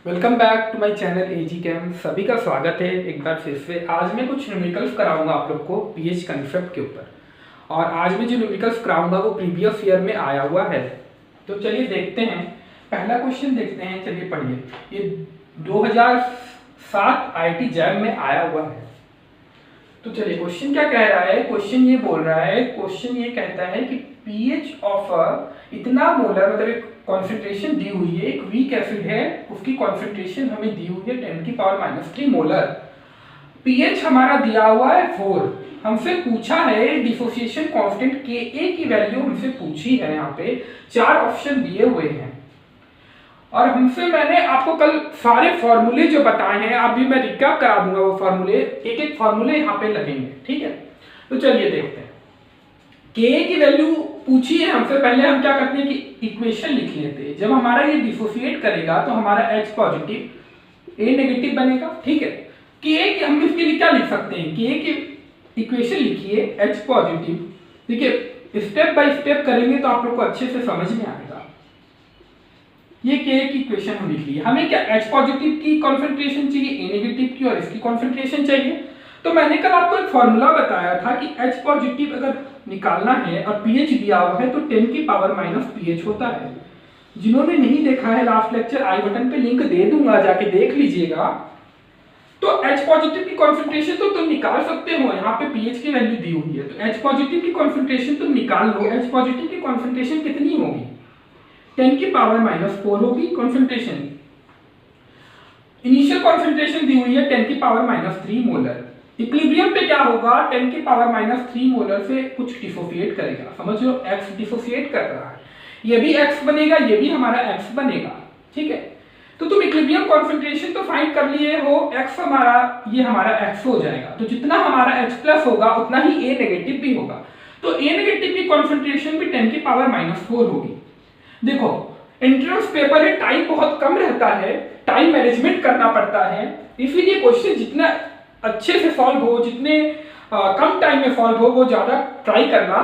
Welcome back to my channel AG cam. सभी का स्वागत है एक बार फिर से। आज मैं कुछ न्यूमेरिकल्स कराऊंगा आप लोग को पीएच कंसेप्ट के ऊपर। और आज मैं जो न्यूमेरिकल्स कराऊंगा वो प्रीवियस ईयर में आया हुआ है। तो चलिए देखते हैं, पहला क्वेश्चन देखते हैं। चलिए पढ़िए, ये 2007 आईआईटी जैम में आया हुआ है। तो चलिए क्वेश्चन क्या कह रहा है। क्वेश्चन ये बोल रहा है, क्वेश्चन ये कहता है कि पीएच ऑफ इतना मोलर, मतलब एक कॉन्सेंट्रेशन दी हुई है, एक वीक एसिड है, उसकी कॉन्सेंट्रेशन हमें दी हुई है 10⁻³ मोलर। पीएच हमारा दिया हुआ है 4। हमसे पूछा है डिसोसिएशन कांस्टेंट Ka की वैल्यू हमसे पूछी है। यहाँ पे 4 ऑप्शन दिए हुए हैं और हमसे मैंने आपको कल सारे फॉर्मूले जो बताए हैं, अभी मैं रिकैप करा दूंगा वो फॉर्मूले, एक एक फॉर्मूले यहाँ पे लगेंगे, ठीक है। तो चलिए देखते हैं। Ka की वैल्यू पूछी है हमसे, पहले हम क्या करते हैं कि इक्वेशन लिख लेते हैं। जब हमारा ये डिसोसिएट करेगा तो हमारा H पॉजिटिव A नेगेटिव बनेगा, ठीक है। Ka हम इसके लिए क्या लिख सकते हैं, Ka की इक्वेशन लिखिए H पॉजिटिव, ठीक है। स्टेप बाय स्टेप करेंगे तो आप लोग को अच्छे से समझ में आएगा। ये Ka की इक्वेशन हम लिख लिए। हमें क्या H पॉजिटिव की कॉन्सेंट्रेशन चाहिए, A नेगेटिव की, और इसकी कॉन्सेंट्रेशन चाहिए। तो मैंने कल आपको एक फॉर्मूला बताया था कि H पॉजिटिव अगर निकालना है और pH दिया हुआ है तो 10⁻⁻pH होता है। जिन्होंने नहीं देखा है लास्ट लेक्चर, आई बटन पे लिंक दे दूंगा, जाके देख लीजिएगा। तो H पॉजिटिव की कॉन्सेंट्रेशन तो तुम निकाल सकते हो, यहाँ पे pH की वैल्यू दी हुई है तो H पॉजिटिव की कॉन्सेंट्रेशन तुम निकाल लो। H पॉजिटिव की कॉन्सेंट्रेशन कितनी होगी, 10⁻⁻4 होगी कॉन्सेंट्रेशन। इनिशियल कॉन्सेंट्रेशन दी हुई है 10⁻³ मोलर। इक्विलिब्रियम पे क्या होगा, 10⁻³ मोलर से कुछ डिसोसिएट करेगा, समझ लो X डिसोसिएट कर रहा है, ये भी X बनेगा, ये भी हमारा X बनेगा, ठीक है। तो तुम इक्विलिब्रियम कॉन्सेंट्रेशन तो फाइंड कर लिए हो, X हमारा, ये हमारा X हो जाएगा। तो जितना हमारा H प्लस होगा उतना ही A नेगेटिव भी होगा। तो A नेगेटिव की कॉन्सेंट्रेशन भी 10⁻⁻4 होगी। देखो एंट्रेंस पेपर है, टाइम बहुत कम रहता है, टाइम मैनेजमेंट करना पड़ता है, इसीलिए क्वेश्चन जितना अच्छे से सॉल्व हो, जितने कम टाइम में सॉल्व हो, वो ज्यादा ट्राई करना।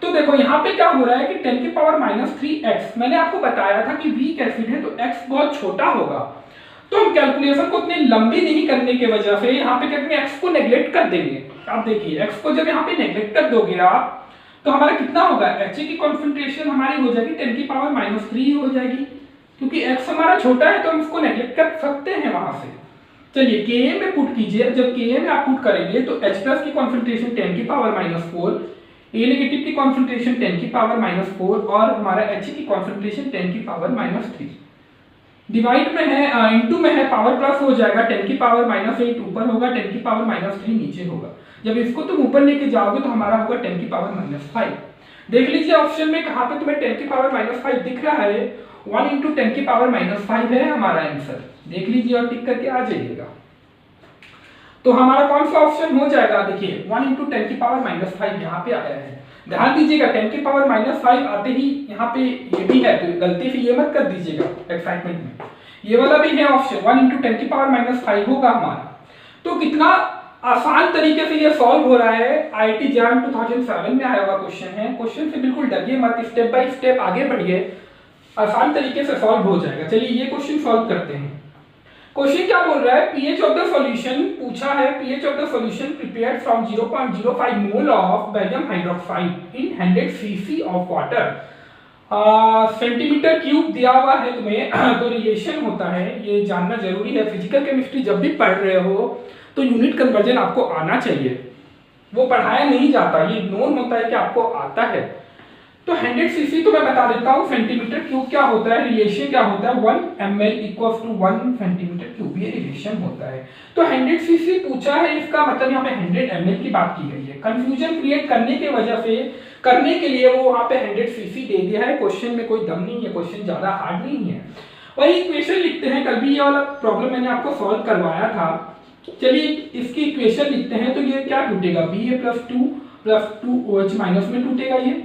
तो देखो यहाँ पे क्या हो रहा है कि 10⁻³ मैंने आपको बताया था कि वीक एसिड है तो x बहुत छोटा होगा। तो हम कैलकुलेशन को इतनी लंबी नहीं करने की वजह से यहाँ पे क्या करेंगे, x को नेग्लेक्ट कर देंगे। आप देखिए x को जब यहाँ पे नेग्लेक्ट कर दोगे आप, तो हमारा कितना होगा, H की कॉन्सेंट्रेशन हमारी हो जाएगी 10⁻³ हो जाएगी, क्योंकि x हमारा छोटा है तो हम इसको नेग्लेक्ट कर सकते हैं वहां से। चलिए Ka में पुट कीजिए, जब Ka में आप पुट करेंगे तो H प्लस की कॉन्सेंट्रेशन 10⁻⁻4, A नेगेटिव की कॉन्सेंट्रेशन 10⁻⁻4 और हमारा H की कॉन्सेंट्रेशन 10⁻⁻3। डिवाइड में है, इनटू में है, पावर प्लस हो जाएगा, 10⁻⁻8 ऊपर होगा, 10⁻⁻3 नीचे होगा। जब इसको तुम ऊपर लेके जाओगे तो हमारा होगा 10⁻⁻5। देख लीजिए ऑप्शन में कहां पे तुम्हें 10⁻⁻5 दिख रहा है, 1 × 10⁻⁻5 है हमारा आंसर। देख लीजिए और टिक करके आ जाइएगा। तो हमारा कौन सा ऑप्शन हो जाएगा, देखिए 1 × 10⁻⁻5 यहाँ पे आया है। ध्यान दीजिएगा 10⁻⁻5 आते ही यहाँ पे ये भी है, तो गलती से ये मत कर दीजिएगा एक्साइटमेंट में, ये वाला भी है ऑप्शन, 1 × 10⁻⁻5 होगा हमारा। तो कितना आसान तरीके से ये सॉल्व हो रहा है। आईआईटी जैम 2007 में आया हुआ क्वेश्चन है। क्वेश्चन से बिल्कुल डरिए मत, स्टेप बाय स्टेप आगे बढ़िए, आसान तरीके से सॉल्व हो जाएगा। चलिए ये क्वेश्चन सॉल्व करते हैं। क्वेश्चन क्या बोल रहा है, पीएच ऑफ द सॉल्यूशन पूछा है, pH of the solution prepared from 0.05 mole of barium hydroxide in 100 cc of water. Centimetre cube दिया हुआ है तुम्हें, तो रिलेशन होता है, ये जानना जरूरी है। फिजिकल केमिस्ट्री जब भी पढ़ रहे हो तो यूनिट कन्वर्जन आपको आना चाहिए, वो पढ़ाया नहीं जाता, ये नोन होता है कि आपको आता है। तो 100 cc तो मैं बता देता हूँ, सेंटीमीटर क्यूब क्या होता है, रिलेशन क्या होता है, 1 ml = 1 सेंटीमीटर क्यूब, ये रिलेशन होता है। तो 100 cc पूछा है, इसका मतलब यहाँ पे 100 ml की बात की गई है। कंफ्यूजन क्रिएट करने की वजह से, करने के लिए वो वहाँ पे 100 cc दे दिया है। क्वेश्चन में कोई दम नहीं है, क्वेश्चन ज्यादा हार्ड नहीं है। वही इक्वेशन लिखते हैं, कल भी ये वाला प्रॉब्लम मैंने आपको सॉल्व करवाया था। चलिए इसकी इक्वेशन लिखते हैं। तो ये क्या टूटेगा, Ba+2 + 2OH माइनस में टूटेगा। ये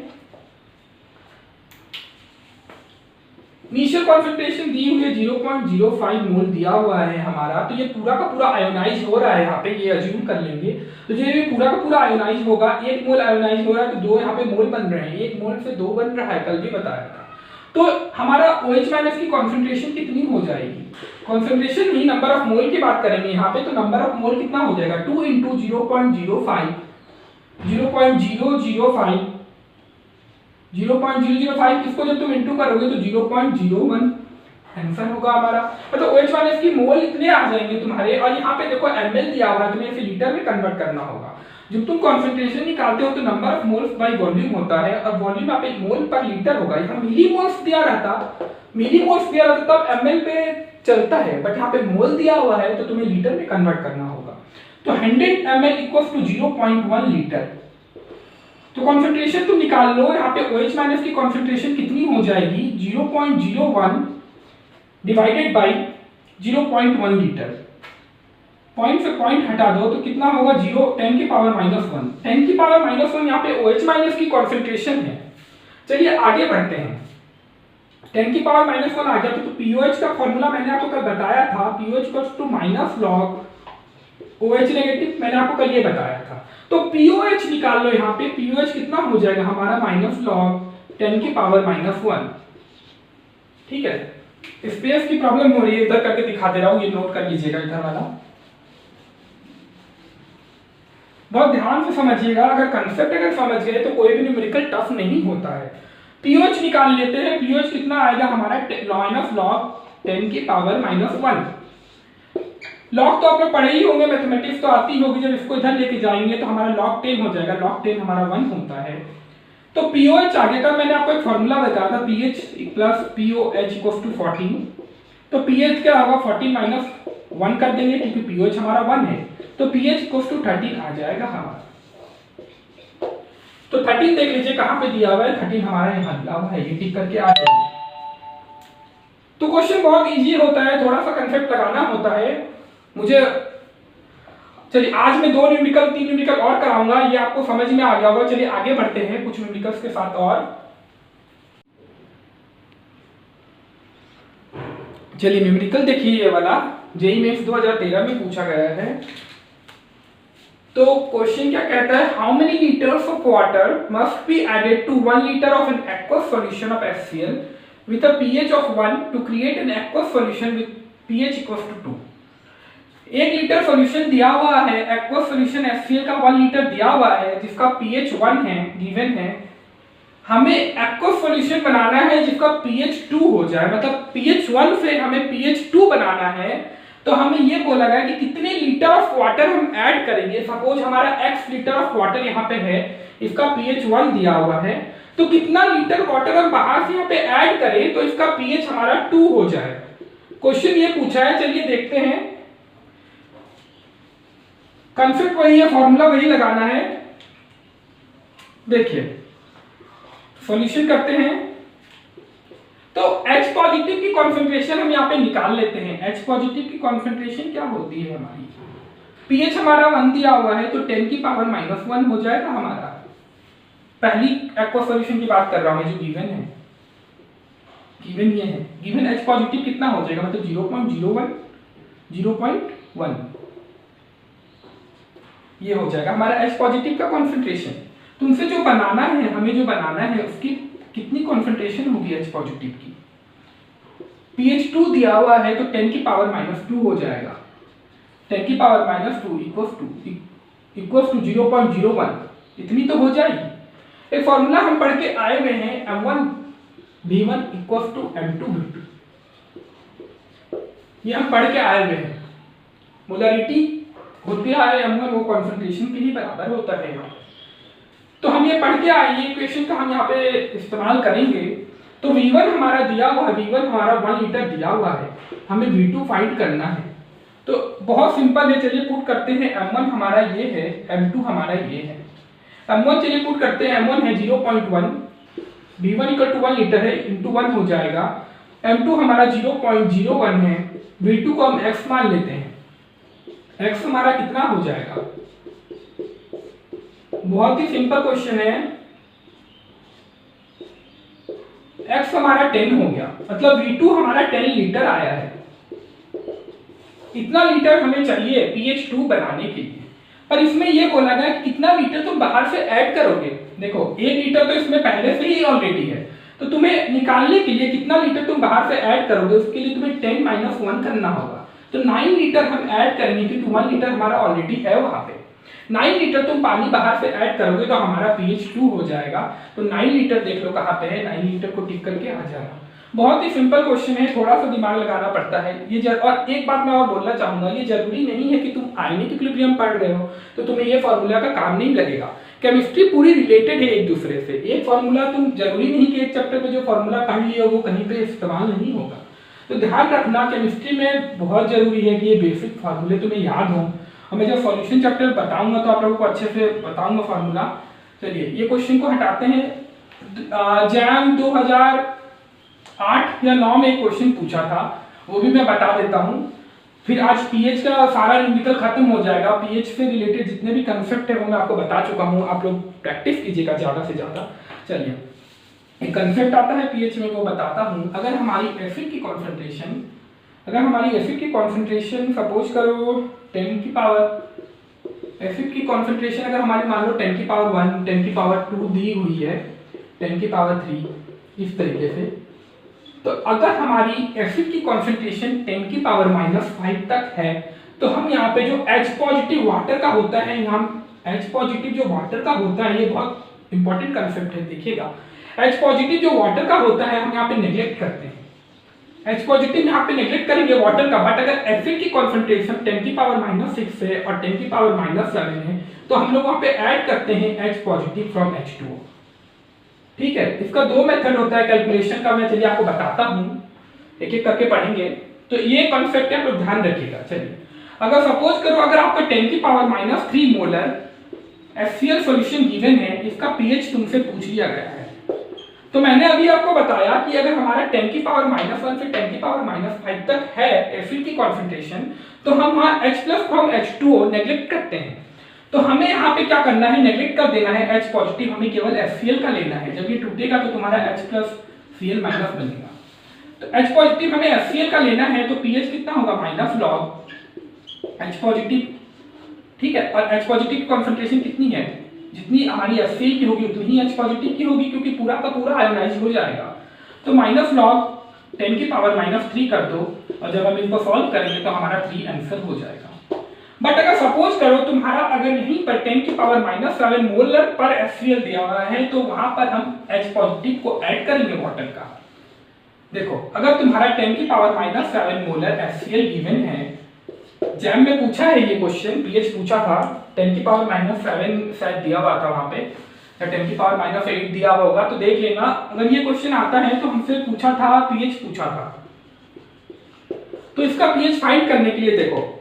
इनिशियल कॉन्सेंट्रेशन दी हुई है 0.05 मोल दिया हुआ है हमारा, तो ये पूरा का पूरा आयोनाइज हो रहा है यहाँ पे, ये अज्यूम कर लेंगे। तो जो ये पूरा का पूरा आयोनाइज होगा, 1 मोल आयोनाइज हो रहा है तो 2 यहाँ पे मोल बन रहे हैं, 1 मोल से 2 बन रहा है, कल भी बताया था। तो हमारा OH माइनस की कॉन्सेंट्रेशन कितनी हो जाएगी, कॉन्सेंट्रेशन नहीं नंबर ऑफ मोल की बात करेंगे यहाँ पे, तो नंबर ऑफ मोल कितना हो जाएगा 2 इंटू 0.05 इसको जब तुम इंटू करोगे तो 0.01 आंसर होगा हमारा। मतलब OH माइनस की मोल इतने आ जाएंगे तुम्हारे, और यहाँ पे देखो ml दिया हुआ है, तुम्हें इसे लीटर में कन्वर्ट करना होगा। जब तुम कॉन्सेंट्रेशन निकालते हो तो number of moles by volume होता है, और वॉल्यूम यहाँ पे मोल पर लीटर होगा। यहाँ मिलीमोल्स दिया रहता तब ml पे चलता है, बट यहाँ पे मोल दिया हुआ है तो तुम्हें लीटर में कन्वर्ट करना होगा। तो 100 ml इक्वल्स टू 0.1 लीटर। तो कॉन्सेंट्रेशन तुम निकाल लो, यहाँ पे OH माइनस की कॉन्सेंट्रेशन कितनी हो जाएगी 0.01 डिवाइडेड बाई 0.1 लीटर। पॉइंट से पॉइंट हटा दो तो कितना होगा 10 की पावर -1। 10 की पावर -1 यहाँ पे OH माइनस की कॉन्सेंट्रेशन है। चलिए आगे बढ़ते हैं। 10 की पावर -1 आ गया तो POH का फॉर्मूला मैंने आपको कल बताया था, POH equals to minus log OH negative, मैंने आपको कल ये बताया था। तो POH निकाल लो, यहाँ पे POH कितना हो जाएगा हमारा माइनस लॉग 10 की पावर -1। ठीक है, स्पेस की प्रॉब्लम हो रही है, इधर करके दिखा दे रहा हूँ, ये नोट कर लीजिएगा इधर वाला, बहुत ध्यान से समझिएगा। अगर कंसेप्ट अगर समझ गए तो कोई भी न्यूमेरिकल टफ नहीं होता है। POH निकाल लेते हैं, POH कितना आएगा हमारा माइनस लॉग 10 की पावर -1। लॉग तो आप लोग पढ़े ही होंगे, मैथमेटिक्स तो आती होगी, जब इसको इधर लेके जाएंगे तो हमारा लॉग 10 हो जाएगा, लॉग 10 हमारा 1 होता है। तो POH आगे का मैंने आपको एक फॉर्मूला बताया था, PH plus POH equals to 14। तो PH क्या होगा 14 माइनस 1 कर देंगे क्योंकि POH हमारा 1 है, तो PH इक्वल्स टू 13 आ जाएगा हमारा। तो 13 देख लीजिए कहाँ पे दिया हुआ है, 13 हमारा यहाँ दिया हुआ है, ये टिक करके आ जाएगा। तो क्वेश्चन बहुत इजी होता है, थोड़ा सा कंसेप्ट लगाना होता है मुझे। चलिए आज मैं 2 न्यूमेरिकल 3 न्यूमेरिकल और कराऊंगा, ये आपको समझ में आ गया होगा। चलिए आगे बढ़ते हैं कुछ न्यूमेरिकल्स के साथ और। चलिए न्यूमेरिकल देखिए, ये वाला जेईई मेंस 2013 में पूछा गया है। तो क्वेश्चन क्या कहता है, how many litres of water must be added to 1 litre of an aqueous solution of HCl with a pH of 1 to create an aqueous solution with pH equals to 2। 1 litre solution दिया हुआ है, aqueous solution HCl का 1 litre दिया हुआ है जिसका pH 1 है, given है। हमें एक्वस सॉल्यूशन बनाना है जिसका pH 2 हो जाए, मतलब pH 1 से हमें pH 2 बनाना है। तो हमें ये बोला गया कि कितने लीटर ऑफ वाटर हम ऐड करेंगे। सपोज हमारा x लीटर ऑफ वाटर यहाँ पे है, इसका pH 1 दिया हुआ है, तो कितना लीटर वाटर हम बाहर से यहाँ पे ऐड करें तो इसका pH हमारा 2 हो जाए। क्वेश्चन ये पूछा है, चलिए देखते हैं। कंसेप्ट वही है, फॉर्मूला वही लगाना है। देखिए सॉल्यूशन करते हैं, तो H पॉजिटिव की कॉन्सेंट्रेशन हम यहाँ पे निकाल लेते हैं। H पॉजिटिव की कॉन्सेंट्रेशन क्या होती है हमारी, pH हमारा 1 दिया हुआ है तो 10 की पावर -1 हो जाएगा हमारा। पहली एक्वस सॉल्यूशन की बात कर रहा हूं मैं, जो गिवन है, गिवन ये है, गिवन H पॉजिटिव कितना हो जाएगा, मतलब 0.01 0.1 ये हो जाएगा हमारा H पॉजिटिव का कॉन्सेंट्रेशन। तुमसे जो बनाना है, हमें जो बनाना है उसकी कितनी कॉन्सेंट्रेशन होगी H पॉजिटिव की। pH 2 दिया हुआ है तो 10 की पावर -2 हो जाएगा। 10 की पावर -2 इक्वल्स टू 0.01, इतनी तो हो जाएगी। एक फॉर्मूला हम पढ़ के आए हुए हैं, M1V1 इक्वल्स टू M2V2, ये हम पढ़ के आए हुए हैं। मोलरिटी होती है M1, वो कॉन्सेंट्रेशन के ही बराबर होता है। तो हम ये पढ़ के आए, ये इक्वेशन का हम यहाँ पे इस्तेमाल करेंगे। तो V1 हमारा दिया हुआ है, V1 हमारा 1 लीटर दिया हुआ है, हमें V2 फाइंड करना है। तो बहुत सिंपल है, चलिए पुट करते हैं। M1 हमारा ये है, M2 हमारा ये है। M1 चलिए पुट करते हैं, M1 है 0.1, V1 इक्वल टू 1 लीटर है, इंटू 1 हो जाएगा। M2 हमारा 0.01 है, V2 को हम x मान लेते हैं, x हमारा कितना हो जाएगा। बहुत ही सिंपल क्वेश्चन है, x हमारा 10 हो गया, मतलब V2 हमारा 10 लीटर आया है। इतना लीटर हमें चाहिए pH 2 बनाने के लिए, पर इसमें ये बोला गया कि कितना लीटर तुम बाहर से ऐड करोगे। देखो 1 लीटर तो इसमें पहले से ही ऑलरेडी है, तो तुम्हें निकालने के लिए कितना लीटर तुम बाहर से ऐड करोगे, उसके लिए तुम्हें 10 - 1 करना होगा। तो 9 लीटर हम ऐड करेंगे क्योंकि 1 लीटर हमारा ऑलरेडी है वहां पे। 9 लीटर तुम पानी बाहर से ऐड करोगे तो हमारा pH 2 हो जाएगा। तो 9 लीटर देख लो कहाँ पे है, 9 लीटर को टिक करके आ जाएगा। बहुत ही सिंपल क्वेश्चन है, थोड़ा सा दिमाग लगाना पड़ता है ये और एक बात मैं और बोलना चाहूंगा, ये जरूरी नहीं है कि तुम आयनिक इक्विलिब्रियम पढ़ रहे हो तो तुम्हें ये फॉर्मूला का काम नहीं लगेगा। केमिस्ट्री पूरी रिलेटेड है एक दूसरे से। एक फॉर्मूला तुम जरूरी नहीं कि एक चैप्टर में जो फॉर्मूला पढ़ लिया वो कहीं पे इस्तेमाल नहीं होगा। तो ध्यान रखना केमिस्ट्री में बहुत जरूरी है कि ये बेसिक फार्मूले तुम्हें याद हो। और मैं जब सॉल्यूशन चैप्टर बताऊंगा तो आप लोगों को अच्छे से बताऊंगा फार्मूला। चलिए ये क्वेश्चन को हटाते हैं। जैम 2008 या 9 में एक क्वेश्चन पूछा था, वो भी मैं बता देता हूँ। फिर आज पीएच का सारा न्यूमेरिकल खत्म हो जाएगा। पीएच से रिलेटेड जितने भी कंसेप्ट है वो मैं आपको बता चुका हूँ, आप लोग प्रैक्टिस कीजिएगा ज़्यादा से ज़्यादा। चलिए एक कंसेप्ट आता है पीएच में, वो बताता हूँ। अगर हमारी एसिड की कॉन्सेंट्रेशन सपोज करो 10 की पावर, एसिड की कॉन्सेंट्रेशन अगर हमारी मान लो 10 की पावर 1, 10 की पावर 2 दी हुई है, 10 की पावर 3 इस तरीके से। तो अगर हमारी एसिड की कॉन्सेंट्रेशन 10 की पावर -5 तक है तो हम यहाँ पे जो H पॉजिटिव वाटर का होता है, यहाँ H पॉजिटिव जो वाटर का होता है, ये बहुत इंपॉर्टेंट कंसेप्ट है, देखिएगा। H पॉजिटिव जो वाटर का होता है हम यहाँ पे नेग्लेक्ट करते हैं। H पॉजिटिव यहाँ पे नेग्लेक्ट करेंगे वाटर का, बट अगर एसिड की कॉन्सेंट्रेशन 10 की पावर -6 है और 10 की पावर -7 है तो हम लोग वहाँ पे ऐड करते हैं H पॉजिटिव फ्रॉम H2O। ठीक है, इसका दो मेथड होता है कैलकुलेशन का, मैं चलिए आपको बताता हूँ, एक एक करके पढ़ेंगे। तो ये कॉन्सेप्ट है, तो ध्यान रखिएगा। चलिए अगर सपोज करो अगर आपका 10 की power -3 molar HCl solution given है, इसका पीएच तुमसे पूछ लिया गया है। तो मैंने अभी आपको बताया कि अगर हमारा 10 की पावर -1 से 10 की पावर -5 तक है एसिड की कॉन्सेंट्रेशन, तो हम वहाँ H+ फ्रॉम H2O नेग्लेक्ट करते हैं। तो हमें यहाँ पे क्या करना है, नेग्लेक्ट कर देना है H पॉजिटिव, हमें केवल HCl का लेना है। जब ये टूटेगा तो तुम्हारा H+ Cl- बनेगा। तो H पॉजिटिव हमें HCl का लेना है, तो pH कितना होगा -log H पॉजिटिव। ठीक है, और H पॉजिटिव की कॉन्सेंट्रेशन कितनी है, जितनी हमारी HCl की होगी उतनी ही H पॉजिटिव की होगी, क्योंकि पूरा का पूरा आयोनाइज हो जाएगा। तो -log 10 की पावर -3 कर दो, और जब हम इसको सॉल्व करेंगे तो हमारा 3 आंसर हो जाएगा। बट अगर सपोज करो तुम्हारा अगर यहीं पर 10 की पावर -7 मोलर पर HCl दिया हुआ है, तो वहां पर हम H पॉजिटिव को ऐड करेंगे वाटर का। देखो अगर तुम्हारा 10 की पावर -7 मोलर HCl गिवन है, जैम में पूछा है ये क्वेश्चन, पीएच पूछा था, 10 की पावर -7 शायद दिया हुआ था वहां पे, या 10 की पावर -8 दिया हुआ होगा, तो देख लेना। अगर ये क्वेश्चन आता है तो हमसे पूछा था, पीएच पूछा था। तो इसका पीएच फाइंड करने के लिए देखो,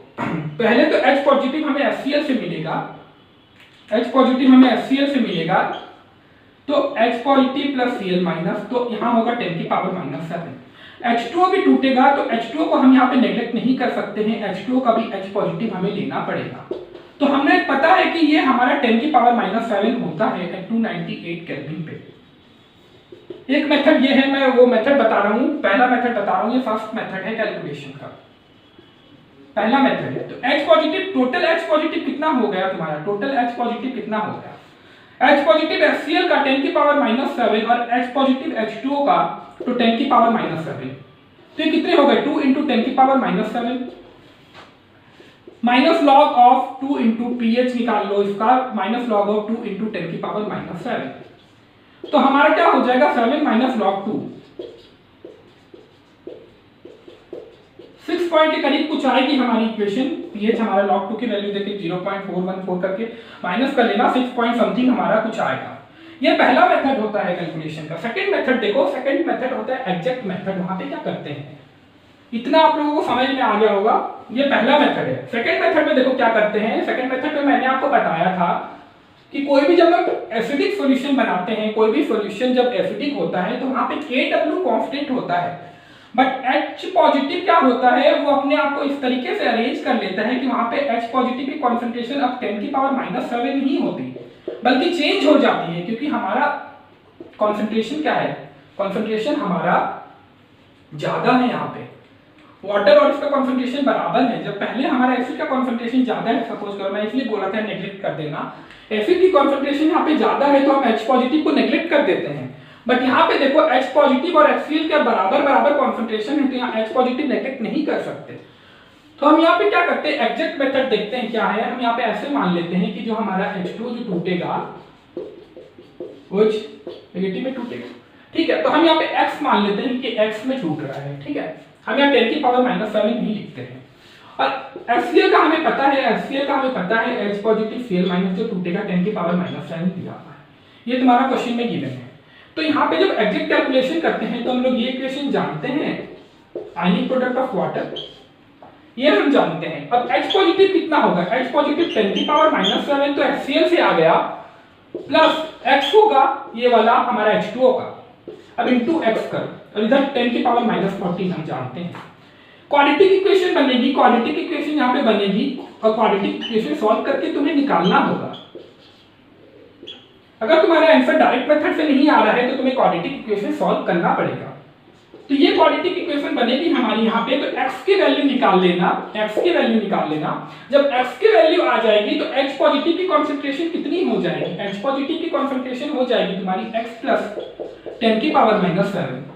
पहले तो H पॉजिटिव हमें HCl से मिलेगा, H पॉजिटिव हमें HCl से मिलेगा, तो H positive plus Cl minus, तो यहाँ होगा 10 की पावर -7। H2O भी टूटेगा, तो H2O को हम यहाँ पे नेग्लेक्ट नहीं कर सकते हैं, H2O का भी H पॉजिटिव हमें लेना पड़ेगा। तो हमने पता है कि ये हमारा 10 की पावर -7 होता है 298 केल्विन पे। एक मेथड ये है, मैं वो मेथड बता रहा हूँ, पहला मेथड बता रहा हूँ, ये फर्स्ट मेथड है कैलकुलेशन का, पहला मेथड है। तो H positive, total H positive कितना हो गया तुम्हारा, टोटल H पॉजिटिव कितना हो गया, H पॉजिटिव HCl का 10 की पावर -7 और H पॉजिटिव H2O का तो 10 की पावर -7, तो ये कितने हो गए, 2 × 10 की power -7 minus log of 2 × pH निकाल लो इसका, -log of 2 × 10 की पावर -7, तो हमारा क्या हो जाएगा 7 - log 2, 6 पॉइंट के करीब कुछ आएगी हमारी इक्वेशन। pH हमारा log 2 की वैल्यू देके 0.414 करके माइनस कर लेना, 6 पॉइंट समथिंग हमारा कुछ आएगा। ये पहला मेथड होता है कैलकुलेशन का। सेकंड मेथड देखो, सेकंड मेथड होता है एग्जैक्ट मेथड। वहां पे क्या करते हैं, इतना आप लोगों को समझ में आ गया होगा, ये पहला मेथड है। सेकंड मेथड में देखो क्या करते हैं, सेकंड मेथड में मैंने आपको बताया था कि कोई भी जब हम एसिडिक सॉल्यूशन बनाते हैं, कोई भी सॉल्यूशन जब एसिडिक होता है तो वहां पे Kw कांस्टेंट होता है, बट H पॉजिटिव क्या होता है, वो अपने आप को इस तरीके से अरेंज कर लेता है कि वहां पे H पॉजिटिव की कॉन्सेंट्रेशन अब 10 की पावर -7 नहीं होती, बल्कि चेंज हो जाती है, क्योंकि हमारा कॉन्सेंट्रेशन क्या है, कॉन्सेंट्रेशन हमारा ज्यादा है। यहाँ पे वाटर और इसका कॉन्सेंट्रेशन बराबर है। जब पहले हमारा एसिड का कॉन्सेंट्रेशन ज्यादा है, सपोज करो, मैं इसलिए बोला था नेग्लेक्ट कर देना, एसिड की कॉन्सेंट्रेशन यहाँ पे ज्यादा है तो हम H पॉजिटिव को नेग्लेक्ट कर देते हैं, बट यहाँ पे देखो H पॉजिटिव और HCl के बराबर बराबर कॉन्सेंट्रेशन है, तो यहाँ H पॉजिटिव नेगलेक्ट नहीं कर सकते। तो हम यहाँ पे क्या करते हैं, एग्जैक्ट मेथड देखते हैं क्या है। हम यहाँ पे ऐसे मान लेते हैं कि जो हमारा H2 जो टूटेगा वो नेगेटिव में टूटेगा, ठीक है। तो हम यहाँ पे X मान लेते हैं कि X में टूट रहा है, ठीक है। हम यहाँ 10 की पावर -7 नहीं लिखते हैं। और HCl का हमें पता है H पॉजिटिव Cl माइनस जो टूटेगा 10 की पावर -7 दिया हुआ है। ये तुम्हारा क्वेश्चन में गिवन है। तो यहाँ पे जब एग्जैक्ट कैलकुलेशन करते हैं तो हम लोग ये इक्वेशन जानते हैं, आयनिक प्रोडक्ट ऑफ वाटर, ये हम जानते हैं। अब H पॉजिटिव कितना होगा, H पॉजिटिव 10 की पावर -7 तो HCl से आ गया, प्लस X होगा ये वाला हमारा H2O का, अब इनटू X करो, और इधर 10 की पावर -14 हम जानते हैं। क्वाड्रेटिक इक्वेशन बनेगी, क्वाड्रेटिक इक्वेशन यहाँ पे बनेगी, और क्वाड्रेटिक इक्वेशन सॉल्व करके तुम्हें निकालना होगा। अगर तुम्हारा आंसर डायरेक्ट मेथड से नहीं आ रहा है तो तुम्हें क्वाड्रेटिक इक्वेशन सॉल्व करना पड़ेगा। तो ये क्वाड्रेटिक इक्वेशन बनेगी हमारी यहाँ पे, तो x की वैल्यू निकाल लेना, जब x की वैल्यू आ जाएगी तो H पॉजिटिव की कॉन्सेंट्रेशन कितनी हो जाएगी, H पॉजिटिव की कॉन्सेंट्रेशन हो जाएगी तुम्हारी x प्लस 10 की पावर -7।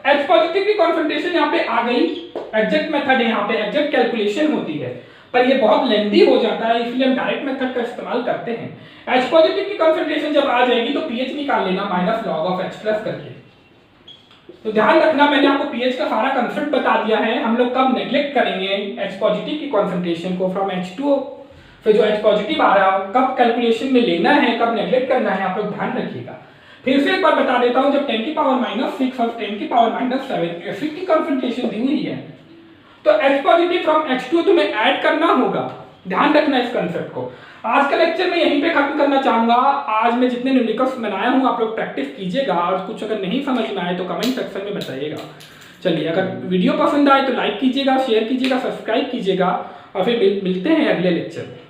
H पॉजिटिव की कॉन्सेंट्रेशन यहाँ पे आ गई, एग्जैक्ट मेथड है, यहाँ पे एग्जैक्ट कैलकुलेशन होती है, पर ये बहुत लेंथी हो जाता है, इसलिए हम डायरेक्ट मेथड का इस्तेमाल करते हैं। H पॉजिटिव की कॉन्सेंट्रेशन जब आ जाएगी तो pH निकाल लेना minus log of H plus करके। तो ध्यान रखना, मैंने आपको pH का सारा कंसेप्ट बता दिया है। हम लोग कब नेग्लेक्ट करेंगे H पॉजिटिव की कॉन्सेंट्रेशन को फ्रॉम H2O, फिर जो H पॉजिटिव आ रहा है कब कैलकुलेशन में लेना है, कब नेग्लेक्ट करना है, आप लोग ध्यान रखिएगा। फिर से एक बार बता देता हूं, जब 10 की पावर -6 और 10 की पावर -7 एसिड की कॉन्सेंट्रेशन दी हुई है तो H पॉजिटिव फ्रॉम H2O तुम्हें ऐड करना होगा। ध्यान रखना इस कंसेप्ट को। आज का लेक्चर मैं यहीं पे खत्म करना चाहूंगा। आज मैं जितने न्यूमेरिकल्स बनाया हूं आप लोग प्रैक्टिस कीजिएगा, और कुछ अगर नहीं समझ में आए तो कमेंट सेक्शन में बताइएगा। चलिए, अगर वीडियो पसंद आए तो लाइक कीजिएगा, शेयर कीजिएगा, सब्सक्राइब कीजिएगा, और फिर मिलते हैं अगले लेक्चर में।